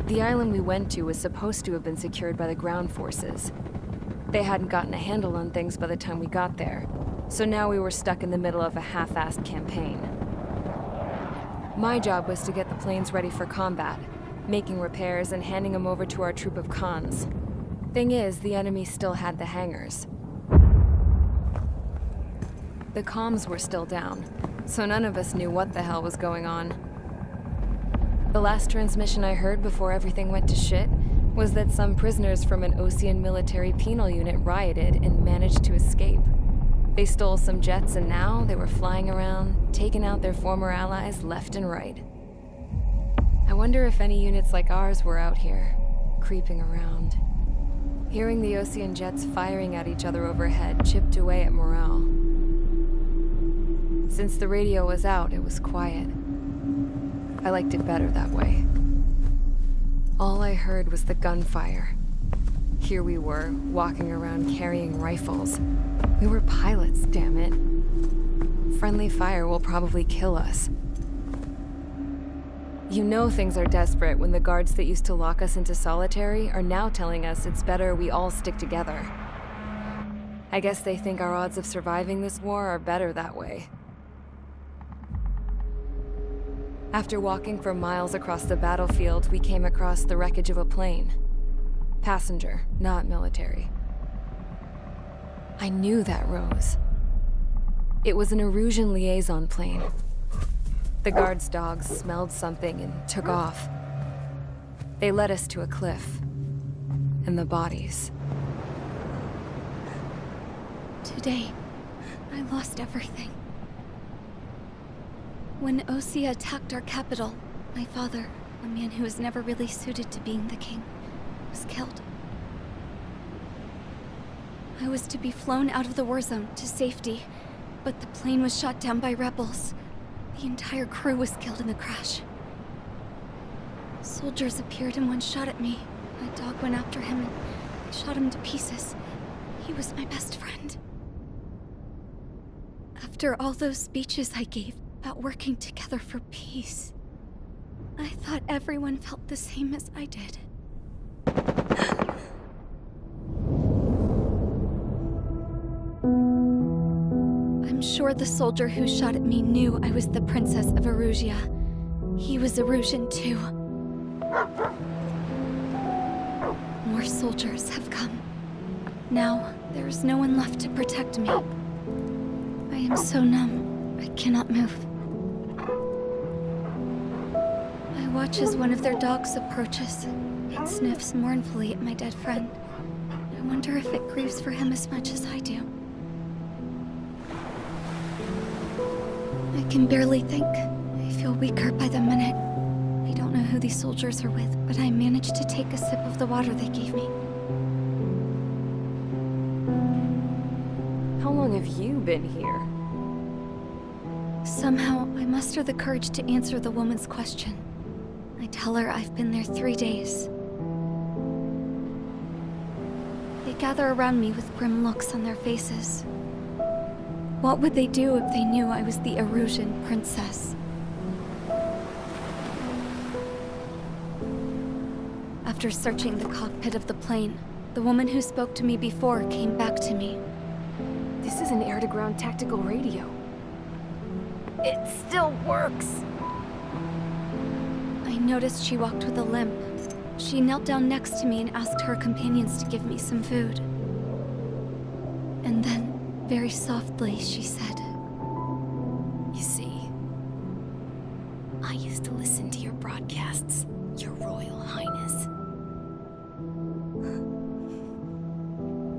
The island we went to was supposed to have been secured by the ground forces. They hadn't gotten a handle on things by the time we got there, so now we were stuck in the middle of a half-assed campaign. My job was to get the planes ready for combat, making repairs and handing them over to our troop of cons. Thing is, the enemy still had the hangars. The comms were still down, so none of us knew what the hell was going on. The last transmission I heard before everything went to shit was that some prisoners from an Osean military penal unit rioted and managed to escape. They stole some jets and now they were flying around, taking out their former allies left and right. I wonder if any units like ours were out here, creeping around. Hearing the Osean jets firing at each other overhead chipped away at morale. Since the radio was out, it was quiet. I liked it better that way. All I heard was the gunfire. Here we were, walking around carrying rifles. We were pilots, damn it. Friendly fire will probably kill us. You know things are desperate when the guards that used to lock us into solitary are now telling us it's better we all stick together. I guess they think our odds of surviving this war are better that way. After walking for miles across the battlefield, we came across the wreckage of a plane. Passenger, not military. I knew that rose. It was an Erusian liaison plane. The guard's dogs smelled something and took off. They led us to a cliff. And the bodies. Today, I lost everything. When Osea attacked our capital, my father, a man who was never really suited to being the king, was killed. I was to be flown out of the war zone to safety, but the plane was shot down by rebels. The entire crew was killed in the crash. Soldiers appeared and one shot at me. My dog went after him and shot him to pieces. He was my best friend. After all those speeches I gave about working together for peace, I thought everyone felt the same as I did. I'm sure the soldier who shot at me knew I was the princess of Erusea. He was Erusian too. More soldiers have come. Now, there is no one left to protect me. I am so numb, I cannot move. I watch as one of their dogs approaches. It sniffs mournfully at my dead friend. I wonder if it grieves for him as much as I do. I can barely think. I feel weaker by the minute. I don't know who these soldiers are with, but I managed to take a sip of the water they gave me. How long have you been here? Somehow, I muster the courage to answer the woman's question. I tell her I've been there 3 days. They gather around me with grim looks on their faces. What would they do if they knew I was the Erusian princess? After searching the cockpit of the plane, the woman who spoke to me before came back to me. This is an air-to-ground tactical radio. It still works! I noticed she walked with a limp. She knelt down next to me and asked her companions to give me some food. And then, very softly, she said, "You see, I used to listen to your broadcasts, Your Royal Highness."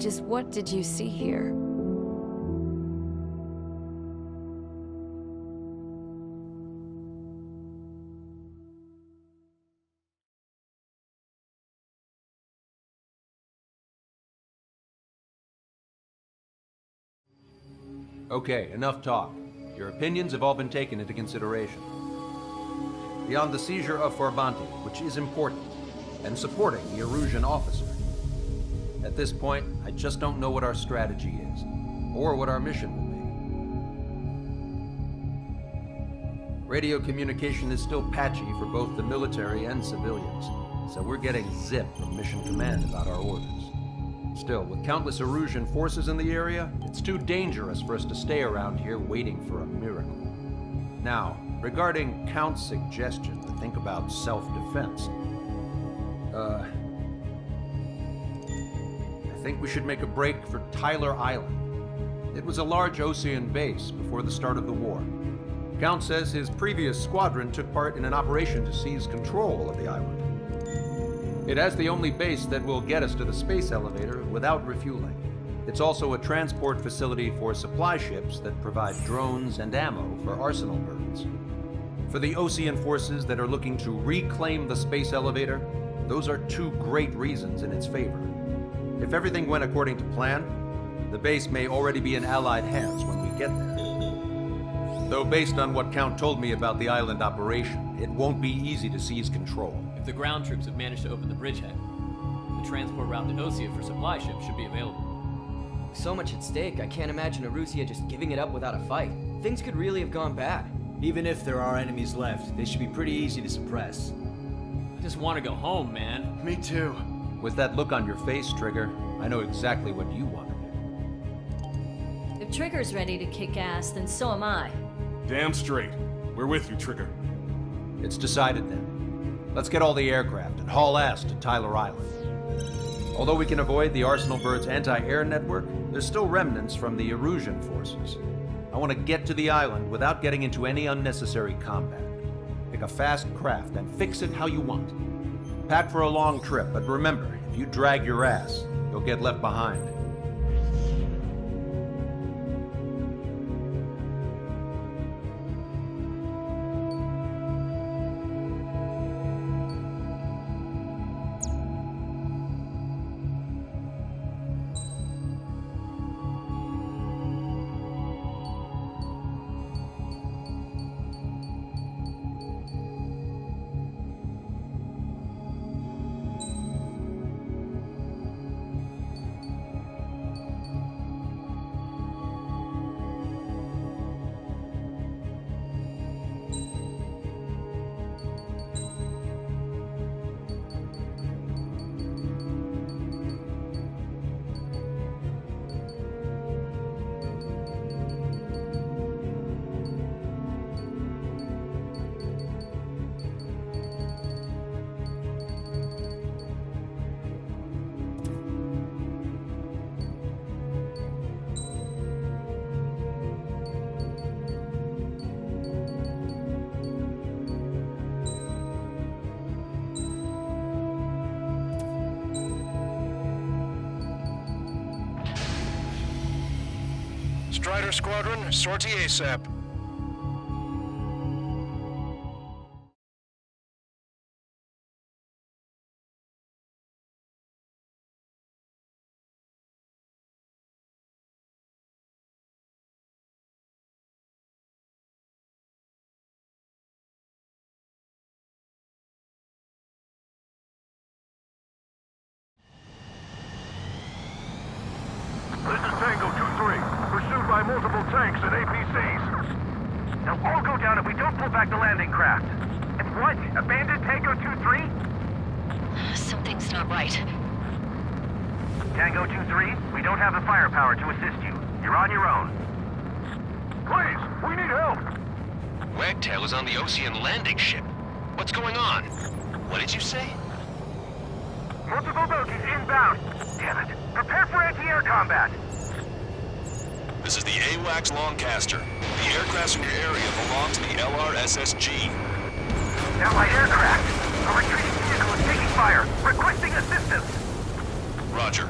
Just what did you see here? Okay, enough talk. Your opinions have all been taken into consideration. Beyond the seizure of Forbanti, which is important, and supporting the Erusian officer, at this point, I just don't know what our strategy is, or what our mission will be. Radio communication is still patchy for both the military and civilians, so we're getting zip from Mission Command about our orders. Still, with countless Erusian forces in the area, it's too dangerous for us to stay around here waiting for a miracle. Now, regarding Count's suggestion to think about self-defense, I think we should make a break for Tyler Island. It was a large Osean base before the start of the war. Count says his previous squadron took part in an operation to seize control of the island. It has the only base that will get us to the space elevator without refueling. It's also a transport facility for supply ships that provide drones and ammo for arsenal birds. For the Osean forces that are looking to reclaim the space elevator, those are two great reasons in its favor. If everything went according to plan, the base may already be in Allied hands when we get there. Though based on what Count told me about the island operation, it won't be easy to seize control. If the ground troops have managed to open the bridgehead, the transport route to Osea for supply ships should be available. With so much at stake, I can't imagine Erusea just giving it up without a fight. Things could really have gone bad. Even if there are enemies left, they should be pretty easy to suppress. I just want to go home, man. Me too. With that look on your face, Trigger, I know exactly what you want to do. If Trigger's ready to kick ass, then so am I. Damn straight. We're with you, Trigger. It's decided then. Let's get all the aircraft and haul ass to Tyler Island. Although we can avoid the Arsenal Bird's anti-air network, there's still remnants from the Erusian forces. I want to get to the island without getting into any unnecessary combat. Pick a fast craft and fix it how you want. Pack for a long trip, but remember, if you drag your ass, you'll get left behind. Strider Squadron, sortie ASAP. This is Tango 2-3, pursued by multiple tanks and APCs. They'll all go down if we don't pull back the landing craft. And what? Abandoned Tango 2-3? Something's not right. Tango 2-3, we don't have the firepower to assist you. You're on your own. Please, we need help! Wagtail is on the Osean landing ship. What's going on? What did you say? Multiple bogies inbound. Damn it. Prepare for anti-air combat. This is the AWACS Longcaster. The aircraft in your area belong to the LRSSG. Allied aircraft. A retreating vehicle is taking fire. Requesting assistance. Roger.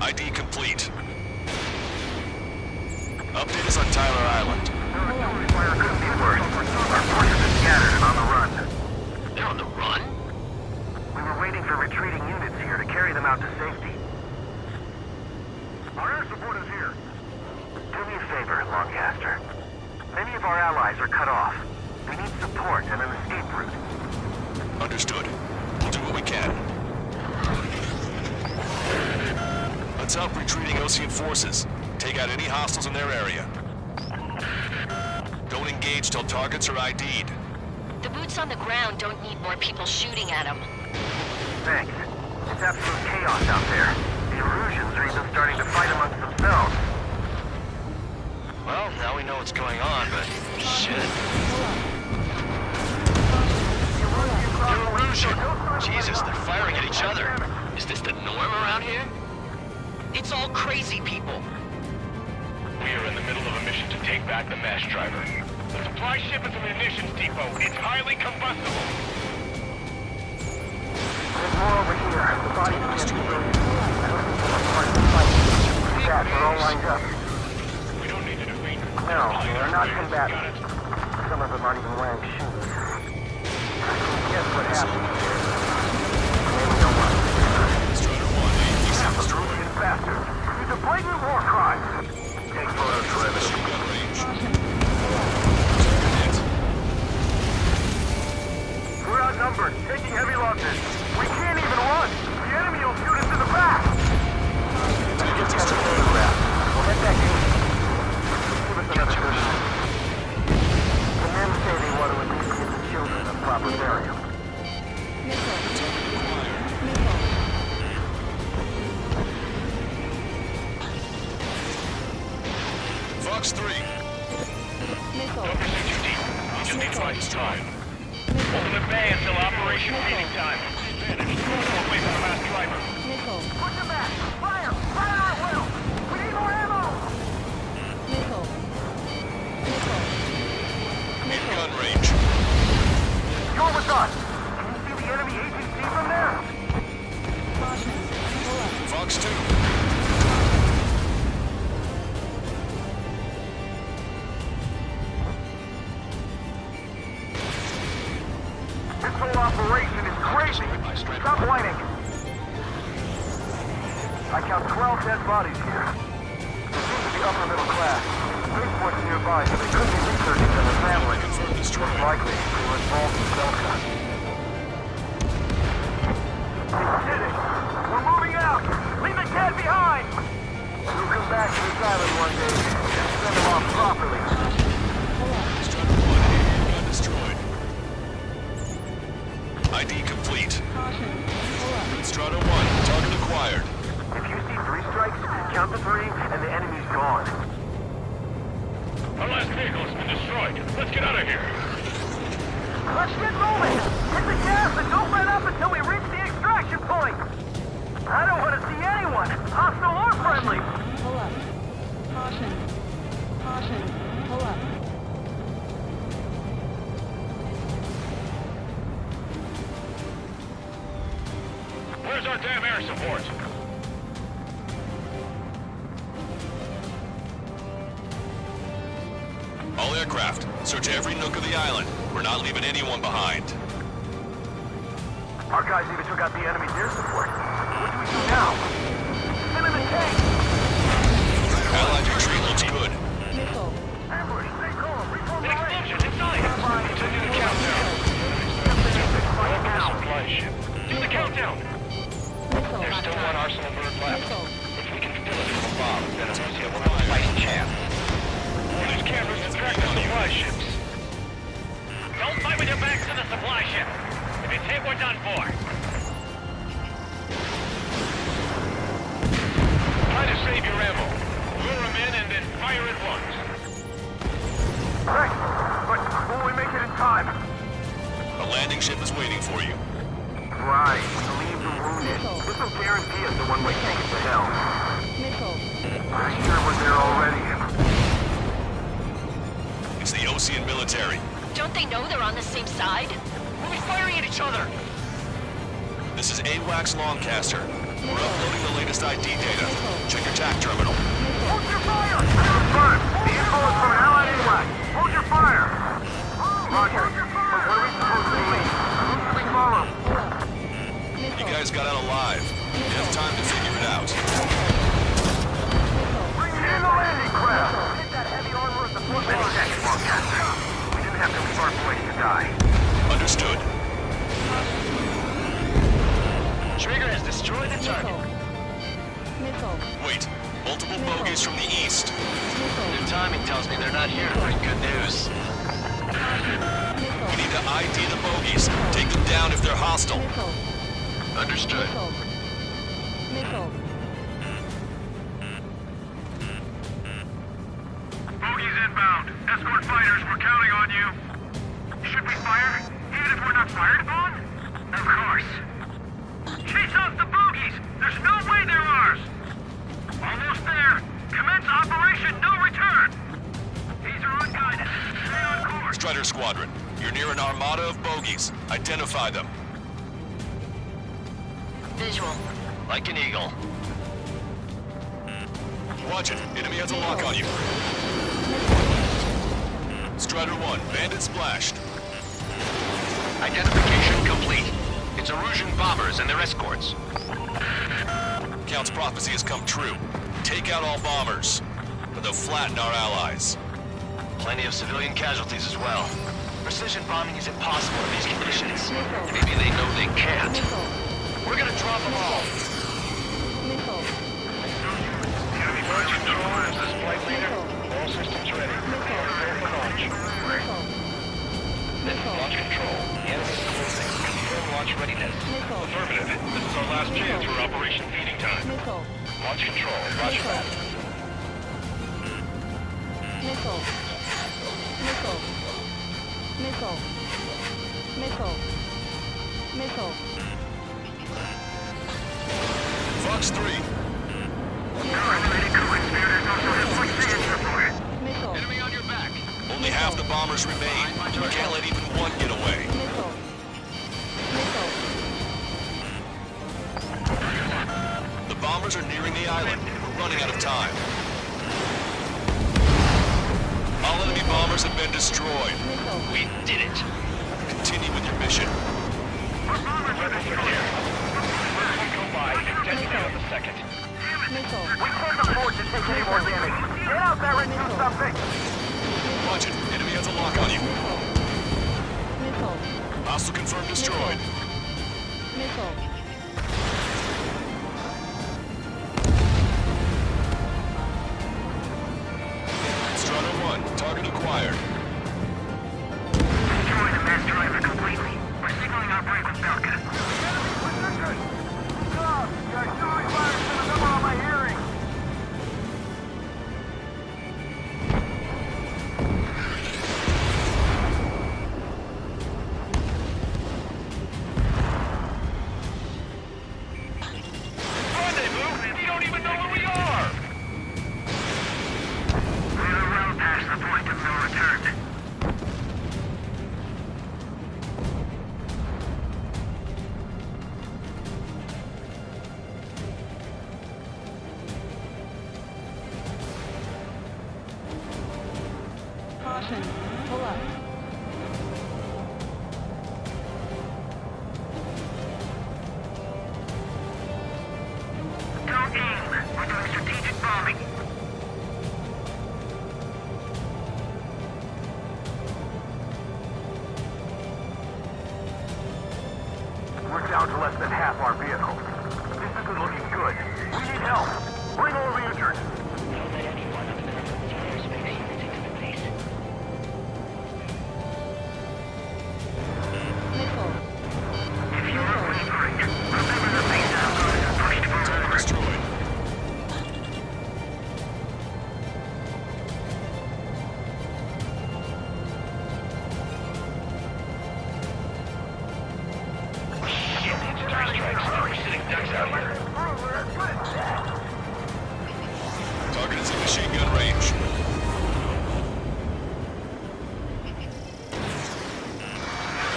ID complete. Update us on Tyler Island. Our artillery fire couldn't be worse. Our forces are scattered and on the run. They're on the run? We were waiting for retreating units here to carry them out to safety. Our air support is here. Do me a favor, Longcaster. Many of our allies are cut off. We need support and an escape route. Understood. We'll do what we can. Let's help retreating Osean forces. Take out any hostiles in their area. Don't engage till targets are ID'd. The boots on the ground don't need more people shooting at them. Thanks. It's absolute chaos out there. The Erusians are even starting to fight amongst themselves. Well, now we know what's going on, but shit. Erusian! Jesus, they're firing at each other. Is this the norm around here? It's all crazy people. We are in the middle of a mission to take back the mesh driver. The supply ship is a munitions depot. It's highly combustible. There's more over here. The bodies can't be moved. I don't think they're part of the fight. Stats are all lined up. We don't need to defeat them. No, they're not combatants. Some of them aren't even wearing shoes. Guess what happened? Maybe no one. Erusian bastards. It's a blatant war crime. Take photos for evidence. We're outnumbered, taking heavy losses. We can't even run. The enemy will shoot us in the back. Let's just have a photograph. We'll head back in. Give us another good night. The men say they want to at least give the children a proper burial. Fox 3. Don't pursue too deep. You just need to find his time. Open the bay until operation feeding time. Advantage. Away from the masked driver. Push him back! Fire! Fire at will! We need more ammo! In gun range. You're with us! Can you see the enemy APC from there? Fox 2. This whole operation is crazy! Stop whining! I count 12 dead bodies here. They seem to be upper middle class. Spaceport's nearby, so they could be researching them as families. Most likely, they were involved in Belka. They did it! We're moving out! Leave the dead behind! We'll come back to this island one day and send them off properly. Gun destroyed. ID complete. Strata 1, target acquired. If you see 3 strikes, count to 3, and the enemy's gone. Our last vehicle has been destroyed. Let's get out of here. Let's get moving! Hit the gas and don't let up until we reach the extraction point! I don't want to see anyone, hostile or friendly! Pull up. Caution. Caution. Pull up. Where's our damn air support? All aircraft, search every nook of the island. We're not leaving anyone behind. Our guys even took out the enemy's air support. What do we do now? Send in the tank! Allied retreat looks good. Missile. Ambush, stay calm, reform the explosion, inside! Continue the countdown. Supply ship. Do the countdown! Missile. There's still one arsenal bird left. Missile. If we can fill it with a bomb, then Erusea will have a fighting chance. These cameras to track the supply ships. Don't fight with your backs to the supply ship. If it's hit, we're done for. Try to save your ammo. Lure them in and then fire at once. Right, but will we make it in time? A landing ship is waiting for you. Right, leave the wounded. This will guarantee us the one-way ticket to hell. Missile. I sure was there already. It's the Osean military. Don't they know they're on the same side? We'll be firing at each other. This is AWACS Longcaster. We're uploading the latest ID data. Check your TAC terminal. Hold your fire! Confirmed. The info is from an allied AWAC. Hold your fire! Roger. But what are we supposed to believe? Who should we follow? You guys got out alive. You have time to figure it out. Bring in the landing craft! Hit that heavy armor at the front. Many thanks, Longcaster. We didn't have to leave our boys to die. Understood. Trigger has destroyed the target. Missile. Wait, multiple bogies from the east. Missile. Their timing tells me they're not here to bring good news. Missile. We need to ID the bogies. Take them down if they're hostile. Missile. Understood. Missile. Bogies inbound. Escort fighters, we're counting on you. Should we fire? Even if we're not fired upon? Of course. Chase off the bogies! There's no way they're ours! Almost there. Commence operation no return! These are unguided. Stay on course. Strider Squadron, you're near an armada of bogies. Identify them. Visual. Like an eagle. Watch it. Enemy has a lock on you. Strider 1, bandit splashed. Identification complete. It's Erusian bombers and their escorts. Count's prophecy has come true. Take out all bombers, or they'll flatten our allies. Plenty of civilian casualties as well. Precision bombing is impossible in these conditions. Maybe they know they can't. We're gonna drop them all. Missile. Enemy bird control, this is flight leader. All systems ready. Prepare for launch. This is launch control. The enemy is closing. Confirm launch readiness. Affirmative. This is our last chance for Operation Feeding Time. Missile. Launch control. Roger that. Missile. Missile. Missile. Missile. Missile. Fox 3. Missile. Enemy on your back. Only half the bombers remain. We can't let even one get away. Missile. Missile. The bombers are nearing the island. We're running out of time. All enemy bombers have been destroyed. We did it. Continue with your mission. Missile. We can't afford to take any more damage. Get out there and do something. Watch it. Enemy has a lock on you. Missile. Hostile confirmed destroyed. Missile. Strider 1, target acquired. Destroy the mass driver completely. We're signaling our break with Belka. Rendezvous? You don't even know where we are! We're well past the point of no return. Caution. Pull up. Don't aim. We're doing strategic bombing. We're down to less than half our vehicles. This isn't looking good. We need help. Bring all the injured. Don't let anyone other than us make sure you take to the base. Missile. If you're whispering, remember the base outpost is pushed forward. Destroyed. We're sitting ducks out here. Target is in machine gun range.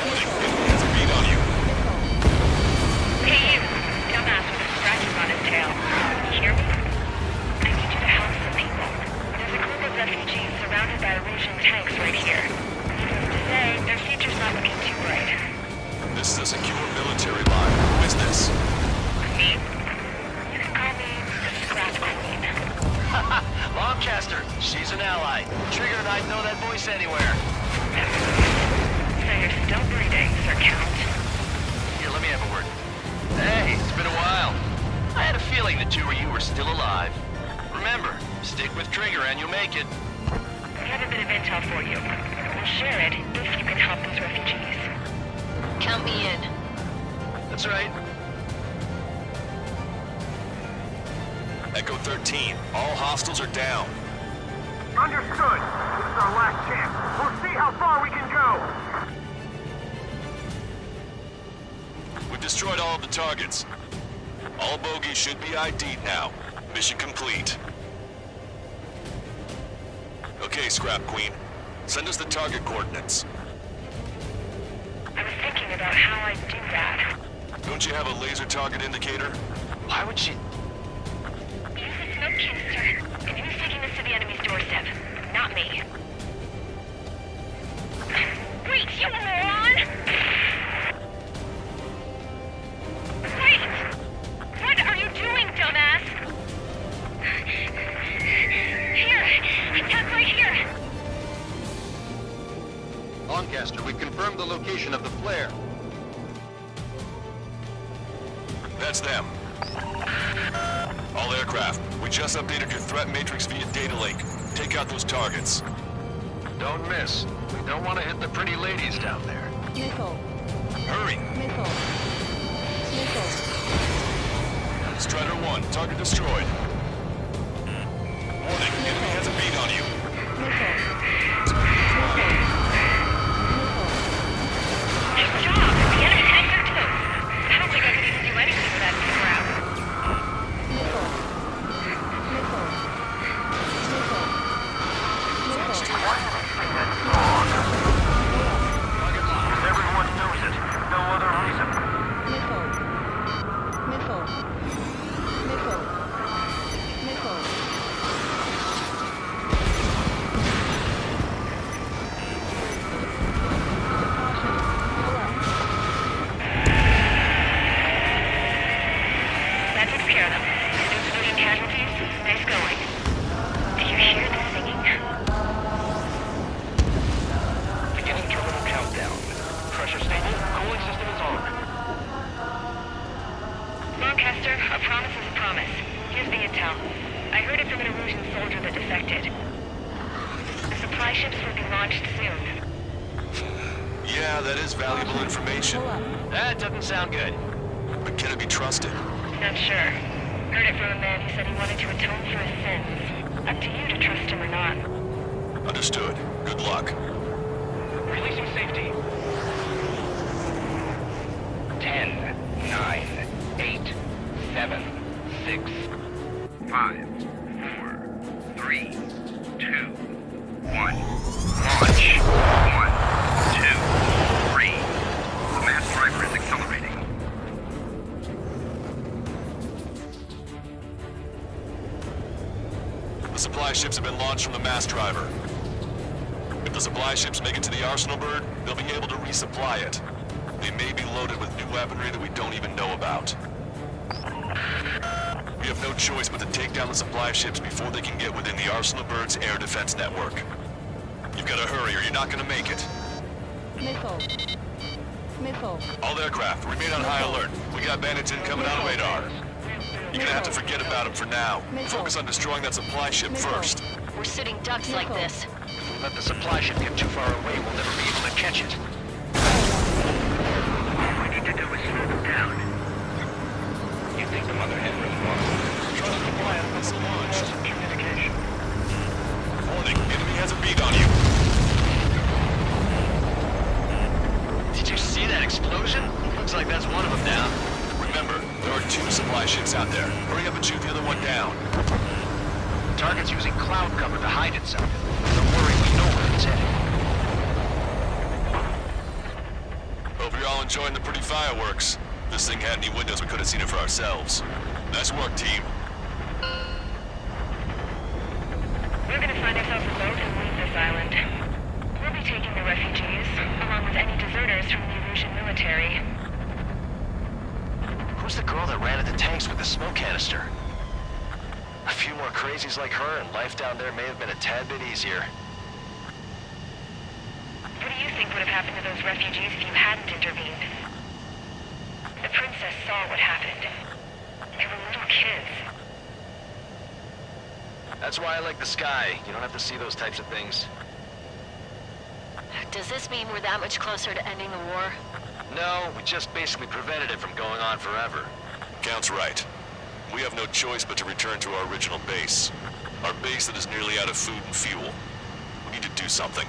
Warning, enemy has a bead on you. Hey, you! Dumbass with the scratches on his tail. You hear me? I need you to help some people. There's a group of refugees surrounded by Erusian tanks right here. Needless to say, their future's not looking too bright. This is a secure military line. Who is this? Me? You can call me the Scrap Queen. Longcaster, she's an ally. Trigger and I'd know that voice anywhere. So you're still breathing, Sir Count. Here, let me have a word. Hey, it's been a while. I had a feeling the two of you were still alive. Remember, stick with Trigger and you'll make it. I have a bit of intel for you. will share it if you can help those refugees. Count me in. That's right. Echo 13, all hostiles are down. Understood. This is our last chance. We'll see how far we can go. We've destroyed all of the targets. All bogies should be ID'd now. Mission complete. Okay, Scrap Queen. Send us the target coordinates. I was thinking about how I'd do that. Don't you have a laser target indicator? Why would she... Use the smoke canister. And who's taking this to the enemy's doorstep? Not me. Wait, you moron! Wait! What are you doing, dumbass? Here! Attack right here! Lancaster, we've confirmed the location of the flare. That's them. All aircraft, we just updated your threat matrix via data link. Take out those targets. Don't miss. We don't want to hit the pretty ladies down there. Missile. Hurry! Missile. Missile. Strider 1, target destroyed. Warning, enemy has a beat on you. Missile. Nice job! The enemy tanks are toast. I don't think I could even do anything with that crap. Missile. Missile. Missile. Missile. Everyone knows it. No other reason. Missile. Missile. Missile. Missile. That takes care of them. No civilian casualties. Nice going. Do you hear the singing? Beginning terminal countdown. Pressure stable. Cooling system is on. Lancaster, a promise is a promise. Here's the intel. I heard it from an Erusian soldier that defected. The supply ships will be launched soon. Yeah, that is valuable information. That doesn't sound good. But can it be trusted? Not sure. Heard it from a man who said he wanted to atone for his sins. Up to you to trust him or not. Understood. Good luck. Releasing safety. 10, 9, 8, 7, 6, 5, 4, 3, 2, 1. Launch. 1, 2, 3. The mass driver is accelerating. The supply ships have been launched from the mass driver. If the supply ships make it to the Arsenal Bird, they'll be able to resupply it. They may be loaded with new weaponry that we don't even know about. We have no choice but to take down the supply ships before they can get within the Arsenal Bird's air defense network. You've got to hurry or you're not going to make it. Missile. Missile. All aircraft, remain on high alert. We got bandits incoming on radar. You're gonna have to forget about them for now. Focus on destroying that supply ship first. We're sitting ducks like this. If we let the supply ship get too far away, we'll never be able to catch it. All we need to do is slow them down. You think the Motherhead really wants it? Trust the plan from the launch. Communication. Warning, enemy has a beat on you. Did you see that explosion? Looks like that's one of them down. Remember, there are 2 supply ships out there. Hurry up and shoot the other one down. Target's using cloud cover to hide itself. Don't worry, we know where it's headed. Hope you're all enjoying the pretty fireworks. If this thing had any windows, we could have seen it for ourselves. Nice work, team. We're gonna find ourselves a boat and leave this island. We'll be taking the refugees, along with any deserters from the Erusian military. Who's the girl that ran at the tanks with the smoke canister? A few more crazies like her and life down there may have been a tad bit easier. What do you think would have happened to those refugees if you hadn't intervened? The princess saw what happened. They were little kids. That's why I like the sky. You don't have to see those types of things. Does this mean we're that much closer to ending the war? No, we just basically prevented it from going on forever. Count's right. We have no choice but to return to our original base. Our base that is nearly out of food and fuel. We need to do something.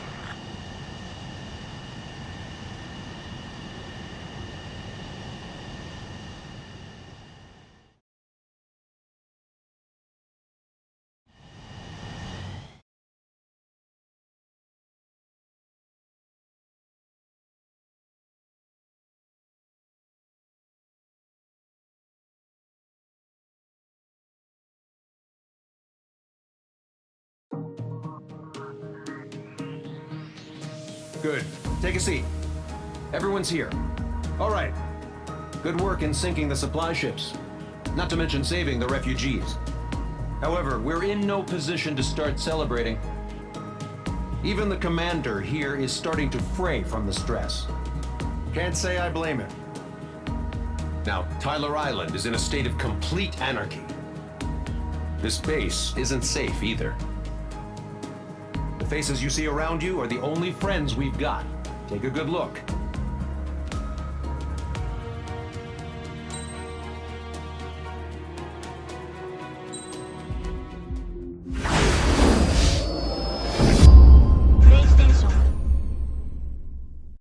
Good. Take a seat. Everyone's here. All right. Good work in sinking the supply ships. Not to mention saving the refugees. However, we're in no position to start celebrating. Even the commander here is starting to fray from the stress. Can't say I blame him. Now, Tyler Island is in a state of complete anarchy. This base isn't safe either. The faces you see around you are the only friends we've got. Take a good look.